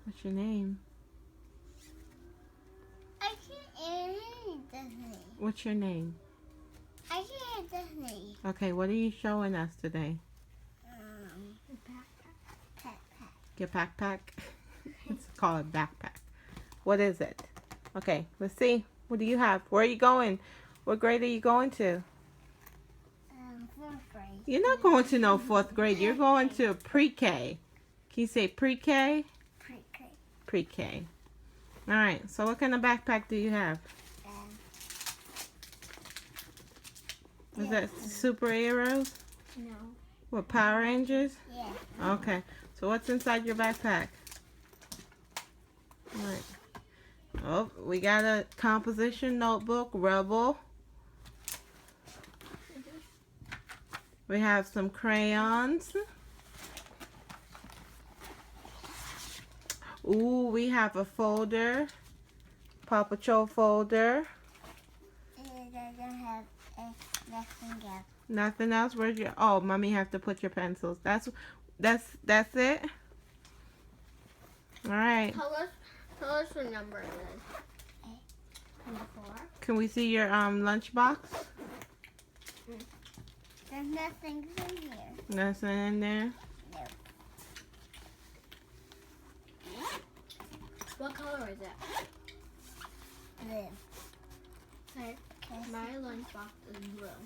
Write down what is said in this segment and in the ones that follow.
What's your name? I can't read this name. What's your name? I can't read this name. Okay, what are you showing us today? Backpack. Your backpack? Let's call it backpack. What is it? Okay, let's see. What do you have? Where are you going? What grade are you going to? 4th grade. You're not going to no 4th grade. You're going to pre-K. Can you say pre-K? Pre-K. Pre-K. All right, so what kind of backpack do you have? Is that superheroes? No. What, Power Rangers? Yeah. Okay, so what's inside your backpack? All right. Oh, we got a composition notebook, Rebel. We have some crayons. Ooh, we have a folder. Paw Patrol folder. It doesn't have nothing else. Nothing else? Where's your... Oh, Mommy have to put your pencils. That's it? All right. Tell us what number it is. 24. Can we see your lunchbox? There's nothing in here. Nothing in there? No. What color is it? Blue. Okay. My lunchbox is blue.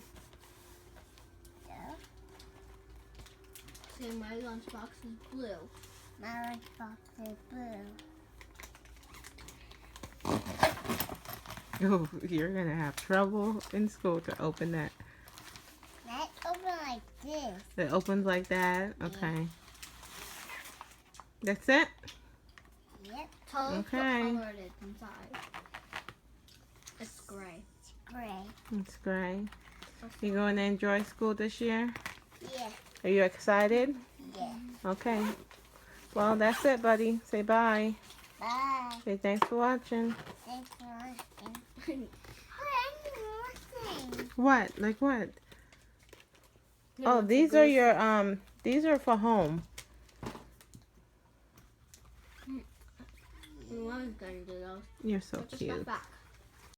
No. Say my lunchbox is blue. My lunchbox is blue. Oh, you're gonna have trouble in school to open that. Let's open like this. It opens like that? Okay. That's it? Yep. Tell us Okay. what color it is inside. It's gray. It's gray. It's gray. You going to enjoy school this year? Yeah. Are you excited? Yeah. Okay. Well, that's it, buddy. Say bye. Bye. Say thanks for watching. Thanks for watching. Oh, I need more things. What? Like what? Yeah, Oh, it's a these are goose. your these are for home. We was gonna do those. You're so Put the cute. stuff back.